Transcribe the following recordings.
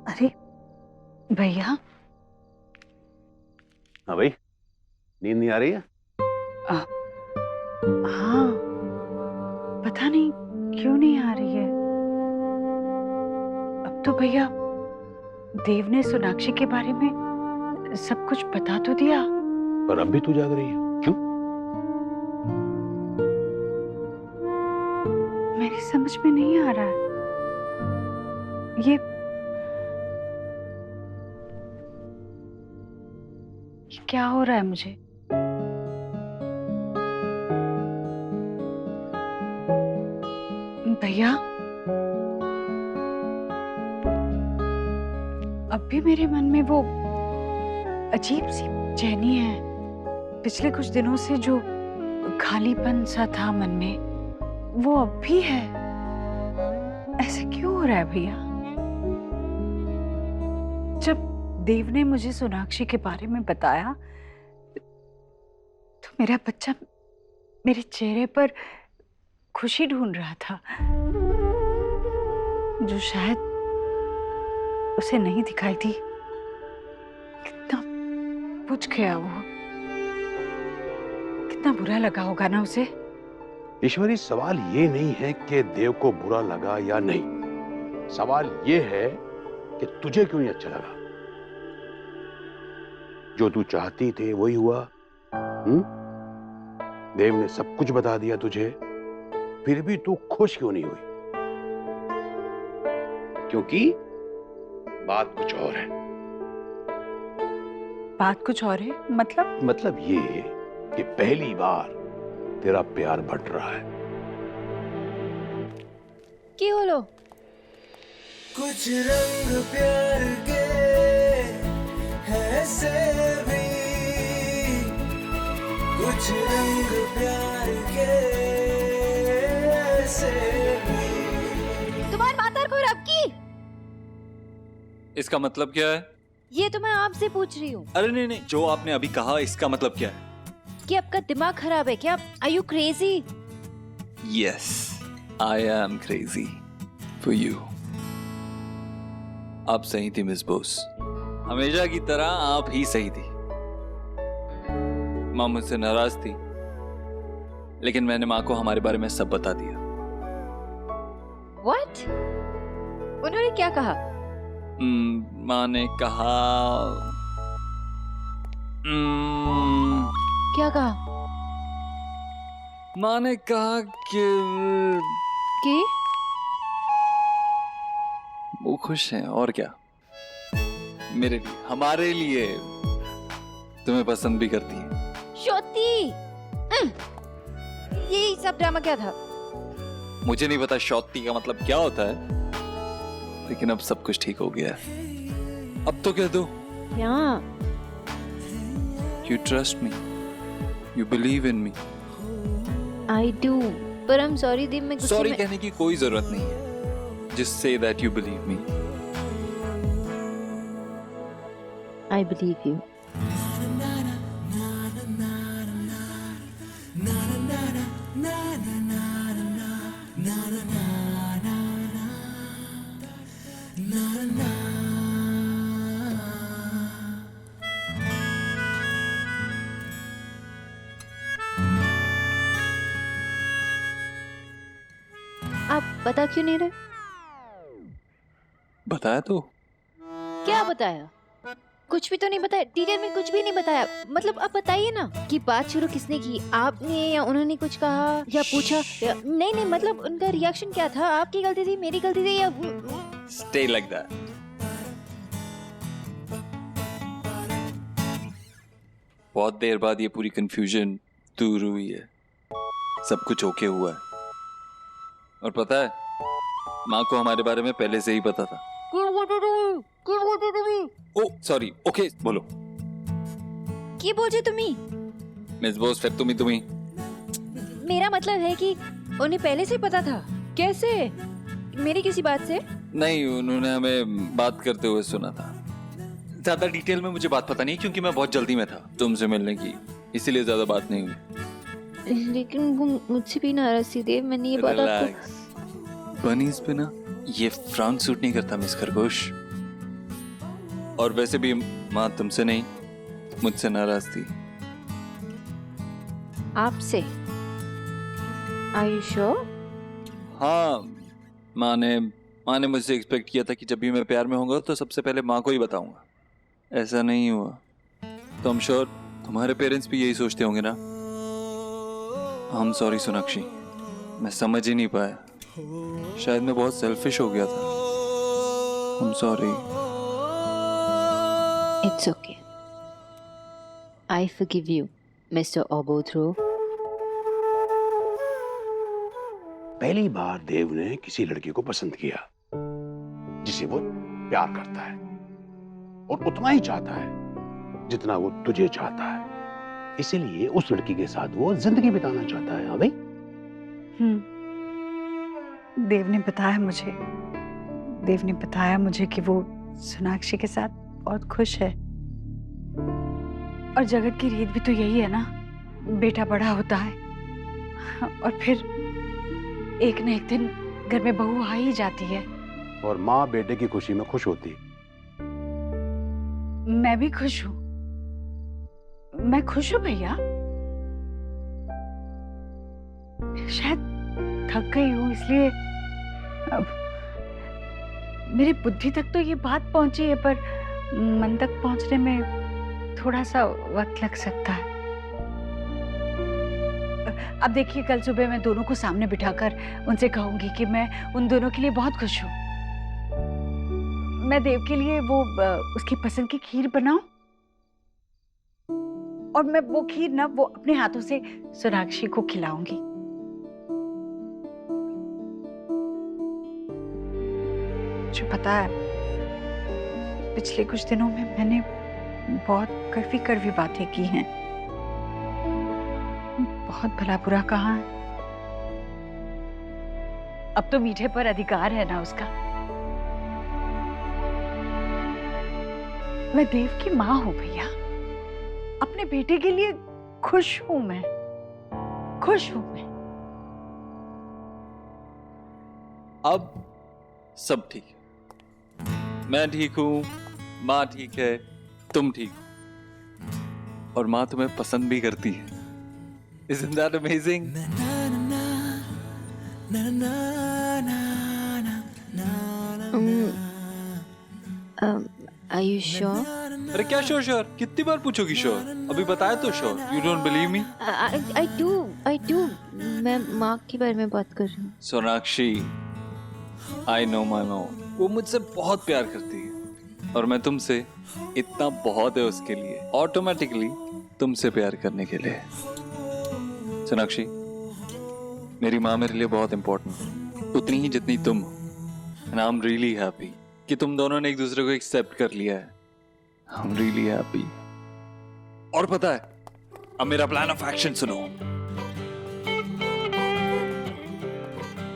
अरे भैया। हाँ भाई, नींद नहीं आ रही है? हाँ, पता नहीं क्यों नहीं आ रही है। अब तो भैया देव ने सोनाक्षी के बारे में सब कुछ बता तो दिया। पर अब भी तू जाग रही है, क्यों? मेरी समझ में नहीं आ रहा है ये क्या हो रहा है मुझे। भैया अब भी मेरे मन में वो अजीब सी बेचैनी है। पिछले कुछ दिनों से जो खालीपन सा था मन में वो अब भी है। ऐसा क्यों हो रहा है भैया? जब देव ने मुझे सोनाक्षी के बारे में बताया तो मेरा बच्चा मेरे चेहरे पर खुशी ढूंढ रहा था जो शायद उसे नहीं दिखाई थी। कितना बुझ गया वो, कितना बुरा लगा होगा ना उसे। ईश्वरी, सवाल ये नहीं है कि देव को बुरा लगा या नहीं, सवाल ये है कि तुझे क्यों नहीं अच्छा लगा। जो तू चाहती थी वही हुआ। देव ने सब कुछ बता दिया तुझे, फिर भी तू खुश क्यों नहीं हुई? क्योंकि बात कुछ और है। बात कुछ और है? मतलब ये कि पहली बार तेरा प्यार बढ़ रहा है। की बोलो? कुछ रंग प्यार के ऐसे भी, कुछ रंग प्यार के ऐसे भी। तुम्हारी माता को रब की। इसका मतलब क्या है? ये तो मैं आपसे पूछ रही हूँ। अरे नहीं नहीं, जो आपने अभी कहा इसका मतलब क्या है? कि आपका दिमाग खराब है क्या? Are you crazy? Yes, I am crazy for you. आप सही थी मिस बोस, हमेशा की तरह आप ही सही थी। माँ मुझसे नाराज थी, लेकिन मैंने माँ को हमारे बारे में सब बता दिया। What? उन्होंने क्या कहा? माँ ने कहा क्या कहा? माँ ने कहा कि वो खुश हैं और क्या। मेरे लिए, हमारे लिए तुम्हें पसंद भी करती है। शोती, ये सब ड्रामा क्या था? मुझे नहीं पता शौती का मतलब क्या होता है, लेकिन अब सब कुछ ठीक हो गया है। अब तो कह दो, क्या? You trust me, you believe in me. I do, पर I'm sorry देव, मैं गुस्से सॉरी में। कहने की कोई जरूरत नहीं है, just say that you believe me. I believe you. आप बता क्यों नहीं रहे? बताया तो। क्या बताया? कुछ भी तो नहीं बताया, डिटेल में कुछ भी नहीं बताया। मतलब आप बताइए ना कि बात शुरू किसने की, आपने या उन्होंने कुछ कहा या पूछा या नहीं नहीं, मतलब उनका रिएक्शन क्या था? आपकी गलती थी, मेरी गलती थी या Stay like that. बहुत देर बाद ये पूरी कंफ्यूजन दूर हुई है, सब कुछ ओके हुआ है। और पता है, माँ को हमारे बारे में पहले से ही पता था। ओ सॉरी, ओके बोलो। की बोलছে তুমি? मिस बोस, फिर तुम्ही। मेरा मतलब है कि उन्हें पहले से पता था। कैसे? मेरी किसी बात से? नहीं, उन्होंने हमें बात करते हुए सुना था। ज्यादा डिटेल में मुझे बात पता नहीं, क्योंकि मैं बहुत जल्दी में था तुमसे मिलने की, इसीलिए ज्यादा बात नहीं हुई। लेकिन वो मुझसे भी नाराज थी देव, मैंने ये बात आपको। बनीज पे ना ये फ्राउन सूट नहीं करता मिस खरगोश। और वैसे भी माँ तुमसे नहीं मुझसे नाराज थी। आपसे? Are you sure? हाँ, माँ ने मुझसे एक्सपेक्ट किया था कि जब भी मैं प्यार में होऊंगा तो सबसे पहले माँ को ही बताऊंगा। ऐसा नहीं हुआ। तो I'm sure तुम्हारे पेरेंट्स भी यही सोचते होंगे ना। I'm sorry सोनाक्षी, मैं समझ ही नहीं पाया। शायद मैं बहुत सेल्फिश हो गया था। I'm sorry. It's okay. I forgive you, Mr. Obodhro. पहली बार देव ने किसी लड़की को पसंद किया जिसे वो प्यार करता है, और उतना ही चाहता है जितना वो तुझे चाहता है। इसीलिए उस लड़की के साथ वो जिंदगी बिताना चाहता है। हाँ भाई। देव ने बताया मुझे कि वो सोनाक्षी के साथ बहुत खुश है। और जगत की रीत भी तो यही है ना, बेटा बड़ा होता है और फिर एक न एक दिन घर में बहू आ ही जाती है। और माँ बेटे की खुशी में खुश होती। मैं भी खुश हूँ, मैं खुश हूँ भैया। शायद थक गई हूँ, इसलिए अब मेरी बुद्धि तक तो ये बात पहुंची है, पर मन तक पहुंचने में थोड़ा सा वक्त लग सकता है। अब देखिए, कल सुबह मैं दोनों को सामने बिठाकर उनसे कहूंगी कि मैं उन दोनों के लिए बहुत खुश हूँ। मैं देव के लिए वो उसकी पसंद की खीर बनाऊं, और मैं वो खीर ना वो अपने हाथों से सोनाक्षी को खिलाऊंगी। जो पता है, पिछले कुछ दिनों में मैंने बहुत कड़वी बातें की हैं, बहुत भला बुरा कहा है। अब तो मीठे पर अधिकार है ना उसका। मैं देव की माँ हूं भैया, अपने बेटे के लिए खुश हूं मैं, खुश हूं मैं। अब सब ठीक है। मैं ठीक हूँ, माँ ठीक है, तुम ठीक हो, और माँ तुम्हें पसंद भी करती है। Isn't that amazing? Are you sure? अरे क्या श्योर? कितनी बार पूछोगी श्योर? अभी बताया तो sure. You don't believe me? I do. मैं माँ के बारे में बात कर रही हूँ। Sonakshi, I know my mom. वो मुझसे बहुत प्यार करती है, और मैं तुमसे इतना बहुत है उसके लिए, ऑटोमेटिकली तुमसे प्यार करने के लिए। सोनाक्षी, मेरी माँ मेरे लिए बहुत इंपॉर्टेंट है, उतनी ही जितनी तुम हो। And I'm really happy कि तुम दोनों ने एक दूसरे को एक्सेप्ट कर लिया है। I'm really happy. और पता है, अब मेरा प्लान ऑफ एक्शन सुनो।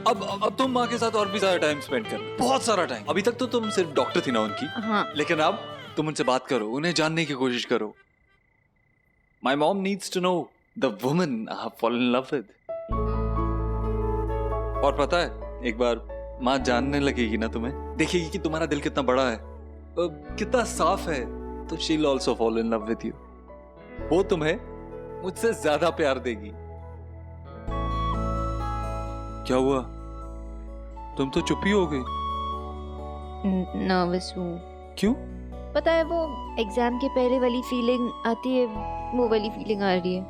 अब तुम माँ के साथ और भी ज्यादा टाइम स्पेंड कर, बहुत सारा टाइम। अभी तक तो तुम सिर्फ डॉक्टर थी ना उनकी, हाँ। लेकिन अब तुम उनसे बात करो, उन्हें जानने की कोशिश करो। My mom needs to know the woman I have fallen in love with. और पता है, एक बार माँ जानने लगेगी ना तुम्हें, देखेगी कि तुम्हारा दिल कितना बड़ा है, कितना साफ है, तो she'll also fall in love with you. वो तुम्हें मुझसे ज्यादा प्यार देगी। क्या हुआ? तुम तो चुप ही हो गई। नर्वस हूँ। क्यों? पता है, वो एग्जाम के पहले वाली फीलिंग आती है, वो वाली फीलिंग आ रही है।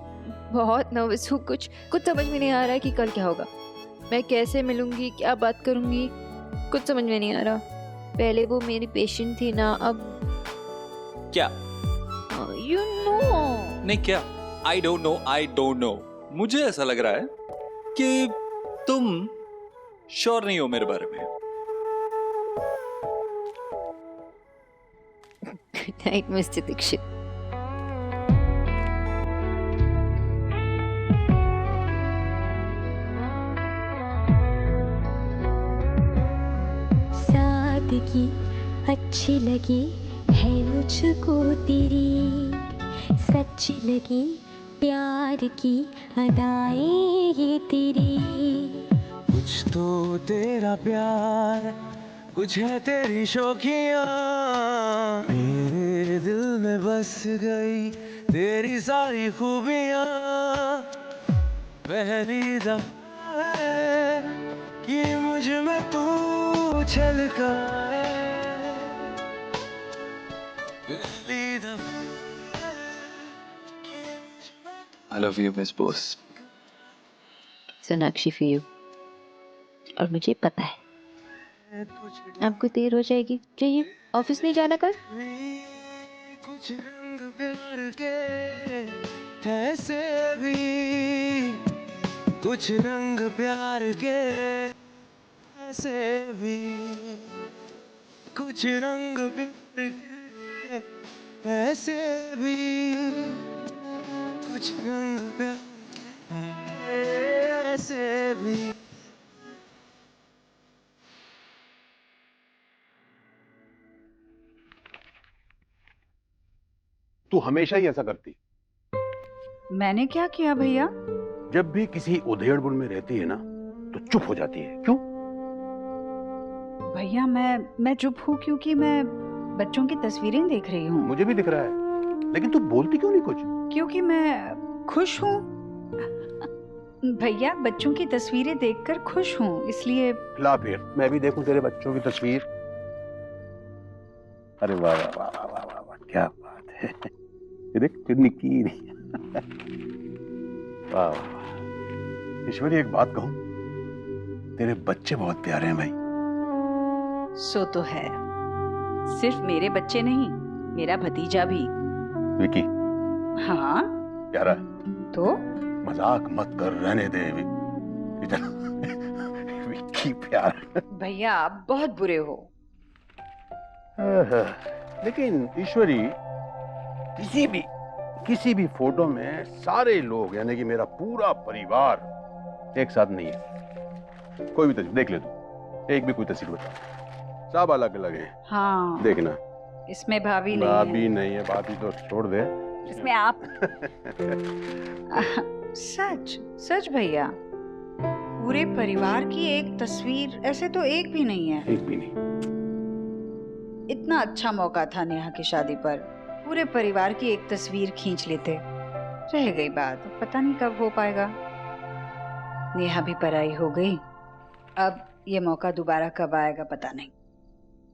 बहुत नर्वस हूँ, कुछ समझ में नहीं आ रहा है कि कल क्या होगा, मैं कैसे मिलूंगी, क्या बात करूंगी, कुछ समझ में नहीं आ रहा। पहले वो मेरी पेशेंट थी ना, अब क्या? यू नो नहीं क्या? I don't know. मुझे ऐसा लग रहा है कि तुम श्योर नहीं हो मेरे बारे में। Good night mister Dixit. सादगी अच्छी लगी है मुझको तेरी, सच्ची लगी प्यार की अदाएं ये तेरी। कुछ तो तेरा प्यार कुछ है तेरी शौकियाँ मेरे दिल में बस गई तेरी सारी खूबियाँ पहली दफा है कि मुझ में तू छलका है पहली दफा I love you, Miss Bose. Sonakshi for you. और मुझे पता है आपको देर हो जाएगी, जाइए ऑफिस नहीं जाना कल। कुछ रंग प्यार के ऐसे भी कुछ रंग प्यार के ऐसे भी कुछ रंग प्यार के ऐसे भी कुछ रंग प्यार के ऐसे भी। तू हमेशा ही ऐसा करती। मैंने क्या किया भैया? जब भी किसी उधेड़बुन में रहती है ना तो चुप हो जाती है, क्यों? भैया मैं चुप हूँ क्योंकि मैं बच्चों की तस्वीरें देख रही हूँ। मुझे भी दिख रहा है, लेकिन तू बोलती क्यों नहीं कुछ? क्योंकि मैं खुश हूँ। भैया बच्चों की तस्वीरें देखकर खुश हूँ, इसलिए। ला फिर मैं भी देखूं तेरे बच्चों की तस्वीर। अरे वाह वाह वाह वाह वाह वाह वाह, क्या बात है। ये देख निक्की वाह वाह। ईश्वरी एक बात कहूं, तेरे बच्चे बहुत प्यारे हैं भाई। सो तो है, सिर्फ मेरे बच्चे नहीं, मेरा भतीजा भी। विकी हाँ प्यारा है तो मजाक मत कर, रहने दे इतना विक्की प्यारा। भैया आप बहुत बुरे हो। लेकिन ईश्वरी किसी भी फोटो में सारे लोग यानी कि मेरा पूरा परिवार एक साथ नहीं है। कोई भी तस्वीर देख ले तू, एक भी कोई तस्वीर बता, सब अलग अलग है। हाँ देखना, इसमें भाभी नहीं भाभी नहीं है, भाभी तो छोड़ दे। है, इसमें आप। सच सच भैया, पूरे परिवार की एक तस्वीर ऐसे तो एक भी नहीं है। एक भी नहीं। इतना अच्छा मौका था नेहा की शादी पर, पूरे परिवार की एक तस्वीर खींच लेते। रह गई बात, पता नहीं कब हो पाएगा। नेहा भी पराई हो गई, अब ये मौका दोबारा कब आएगा पता नहीं।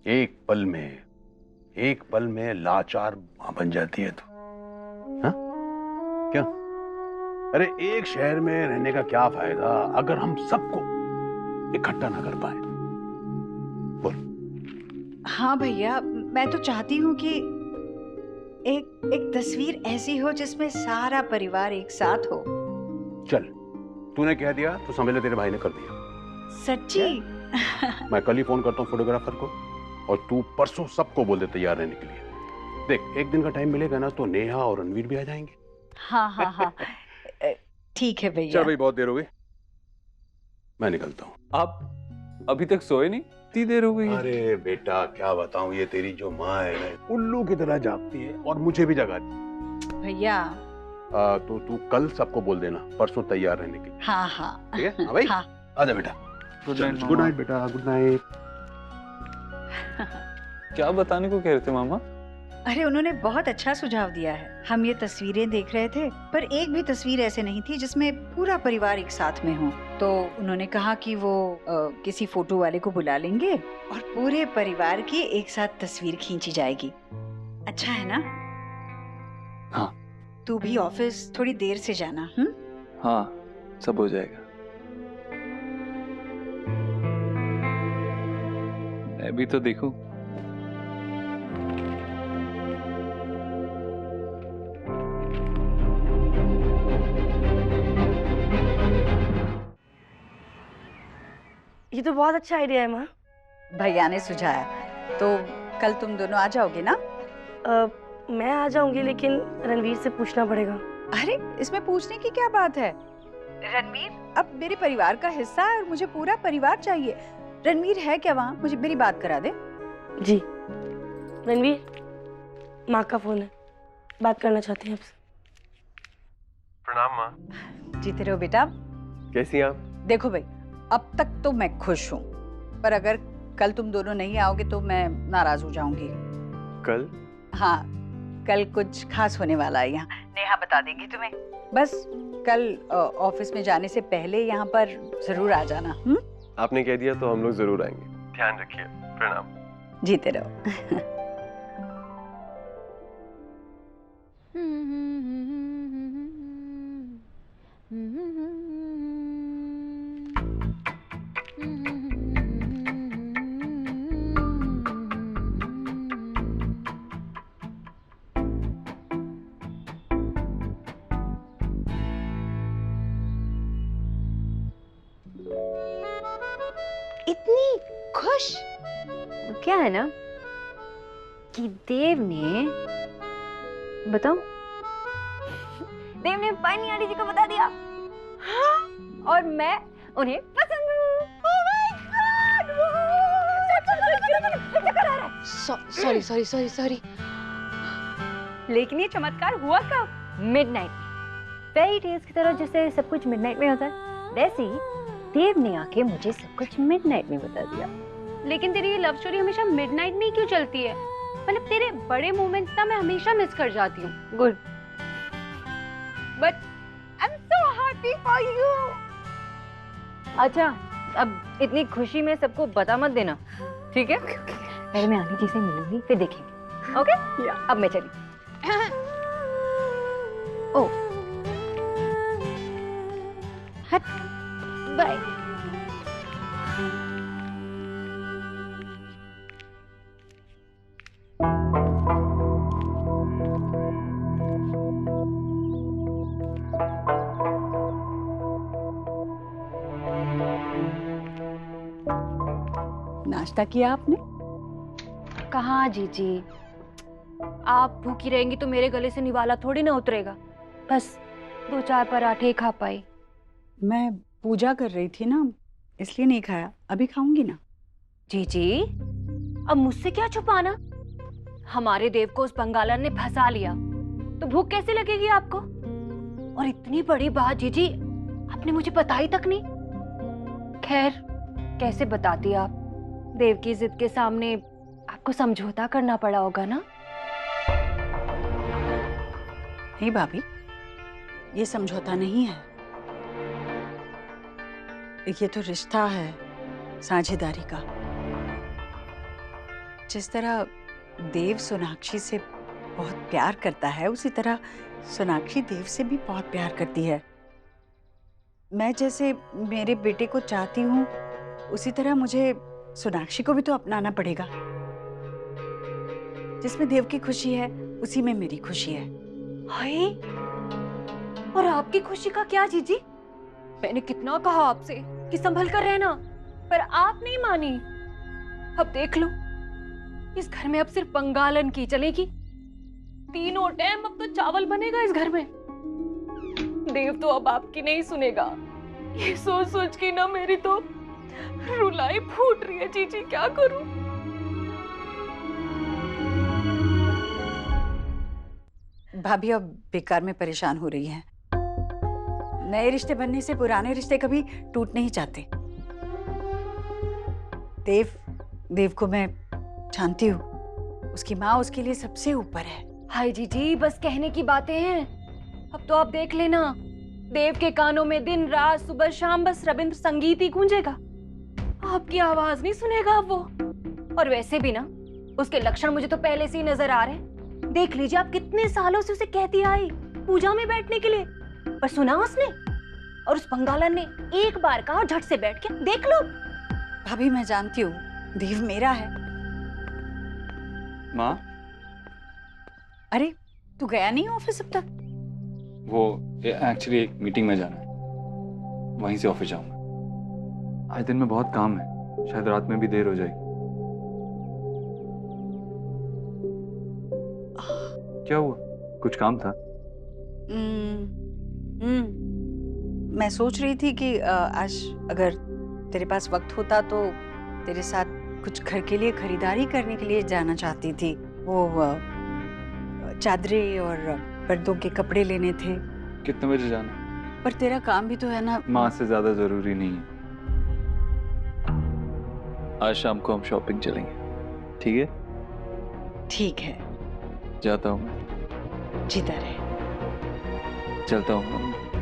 एक पल में लाचार मां बन जाती है तू, हाँ? क्या? अरे एक शहर में रहने का क्या फायदा अगर हम सबको इकट्ठा ना कर पाए? बोल। हाँ भैया, मैं तो चाहती हूँ कि एक तस्वीर ऐसी हो जिसमें सारा परिवार एक साथ हो। चल, तूने कह दिया तो समझ ले तेरे भाई ने कर दिया। सच्ची? मैं कल ही फोन करता हूँ फोटोग्राफर को, और तू परसों सबको बोल दे तैयार रहने के लिए। देख, एक दिन का टाइम मिलेगा ना तो नेहा और रणवीर भी आ जाएंगे। हाँ हाँ हाँ ठीक है भैया। चल भाई, बहुत देर हो गई, मैं निकलता हूँ। आप अभी तक सोए नहीं? इतनी देर हो गई है। अरे बेटा क्या बताऊं, ये तेरी जो माँ है ना उल्लू की तरह जागती है और मुझे भी जगाती भैया। है। तो तू कल सबको बोल देना परसों तैयार रहने के लिए। हाँ हाँ ठीक है? हाँ भाई, हाँ। आजा बेटा। Good night. गुड नाइट बेटा, गुड नाइट। क्या बताने को कह रहे थे मामा? अरे उन्होंने बहुत अच्छा सुझाव दिया है। हम ये तस्वीरें देख रहे थे, पर एक भी तस्वीर ऐसे नहीं थी जिसमें पूरा परिवार एक साथ में हो। तो उन्होंने कहा कि वो किसी फोटो वाले को बुला लेंगे और पूरे परिवार की एक साथ तस्वीर खींची जाएगी। अच्छा है ना? हाँ। तू भी ऑफिस थोड़ी देर से जाना। हाँ, सब हो जाएगा। मैं भी तो देखूं। ये तो बहुत अच्छा आइडिया है माँ। भैया ने सुझाया, तो कल तुम दोनों आ जाओगे ना? मैं आ जाऊंगी, लेकिन रणवीर से पूछना पड़ेगा। अरे इसमें पूछने की क्या बात है? रणवीर अब मेरे परिवार का हिस्सा है और मुझे पूरा परिवार चाहिए। रणवीर है क्या वहाँ? मुझे मेरी बात करा दे। जी रणवीर, माँ का फोन है, बात करना चाहती हैं आपसे। प्रणाम माँ। जीते रहो बेटा। कैसी हैं आप? देखो भाई, अब तक तो मैं खुश हूँ, पर अगर कल तुम दोनों नहीं आओगे तो मैं नाराज हो जाऊंगी। कल? हाँ, कल कुछ खास होने वाला है यहाँ, नेहा बता देंगी तुम्हें। बस कल ऑफिस में जाने से पहले यहाँ पर जरूर आ जाना। आपने कह दिया तो हम लोग जरूर आएंगे। ध्यान रखिए। प्रणाम। जीते रहो। इतनी खुश क्या है ना कि देव ने बताओ देव ने पानी आंटी जी को बता दिया। हाँ? और मैं उन्हें पसंद हूँ। Oh my God! सॉरी। लेकिन ये चमत्कार हुआ कब? मिडनाइट में। फेरी टेल्स की तरह जैसे सब कुछ मिडनाइट में होता है, वैसे ही देव ने आके मुझे सब कुछ मिडनाइट में बता दिया। लेकिन तेरी ये लव स्टोरी हमेशा मिडनाइट में ही क्यों चलती है? मतलब तेरे बड़े मोमेंट्स ना मैं हमेशा मिस कर जाती हूँ। Good, but I am so happy for you. अच्छा अब इतनी खुशी में सबको बता मत देना, ठीक है? पहले मैं आंटी जी से मिलूंगी फिर देखेंगे। ओके? अब मैं चली। ओ हट, बाय। नाश्ता किया आपने? कहाँ जीजी, आप भूखी रहेंगी तो मेरे गले से निवाला थोड़ी ना उतरेगा। बस 2-4 पराठे खा पाई। मैं पूजा कर रही थी ना, इसलिए नहीं खाया। अभी खाऊंगी ना। जीजी अब मुझसे क्या छुपाना? हमारे देव को उस बंगालन ने फंसा लिया तो भूख कैसे लगेगी आपको? और इतनी बड़ी बात जीजी आपने मुझे बताई तक नहीं। खैर कैसे बताती आप? देव की जिद के सामने आपको समझौता करना पड़ा होगा ना? नहीं भाभी, ये समझौता नहीं है, ये तो रिश्ता है साझेदारी का। जिस तरह देव सोनाक्षी से बहुत प्यार करता है, उसी तरह सोनाक्षी देव से भी बहुत प्यार करती है। मैं जैसे मेरे बेटे को चाहती हूँ, उसी तरह मुझे सोनाक्षी को भी तो अपनाना पड़ेगा। जिसमें देव की खुशी है, उसी में मेरी खुशी है। हाय, और आपकी खुशी का क्या जीजी? मैंने कितना कहा आपसे कि संभल कर रहना, पर आप नहीं मानी। अब देख लो, इस घर में अब सिर्फ बंगालन की चलेगी। तीनों टाइम अब तो चावल बनेगा इस घर में। देव तो अब आपकी नहीं सुनेगा। ये सोच सोच के ना मेरी तो रुलाई फूट रही है जीजी, क्या करूं? भाभी अब बेकार में परेशान हो रही है। नए रिश्ते बनने से पुराने रिश्ते कभी टूट नहीं जाते। देव को मैं जानती हूँ, उसकी माँ उसके लिए सबसे ऊपर है। हाय जीजी, बस कहने की बातें हैं। अब तो आप देख लेना, देव के कानों में दिन रात सुबह शाम बस रविंद्र संगीत ही गूंजेगा। आपकी आवाज नहीं सुनेगा अब वो। और वैसे भी ना, उसके लक्षण मुझे तो पहले से ही नजर आ रहे हैं। देख लीजिए, आप कितने सालों से उसे कहती आई पूजा में बैठने के लिए, पर सुना उसने? और उस बंगालन ने एक बार कहा, झट से बैठ के देख लो। भाभी मैं जानती हूँ, देव मेरा है। माँ, अरे तू गया नहीं ऑफिस अब तक? वो एक्चुअली एक मीटिंग में जाना है, वहीं से ऑफिस जाऊंगा। आज दिन में बहुत काम है, शायद रात में भी देर हो जाएगी। क्या हुआ? कुछ काम था? मैं सोच रही थी कि आज अगर तेरे पास वक्त होता तो तेरे साथ कुछ घर के लिए खरीदारी करने के लिए जाना चाहती थी। वो चादरें और पर्दों के कपड़े लेने थे। कितने बजे जाना? पर तेरा काम भी तो है ना। माँ से ज्यादा जरूरी नहीं है। आज शाम को हम शॉपिंग चलेंगे, ठीक है? ठीक है, जाता हूँ मैं, जिधर है। चलता हूँ।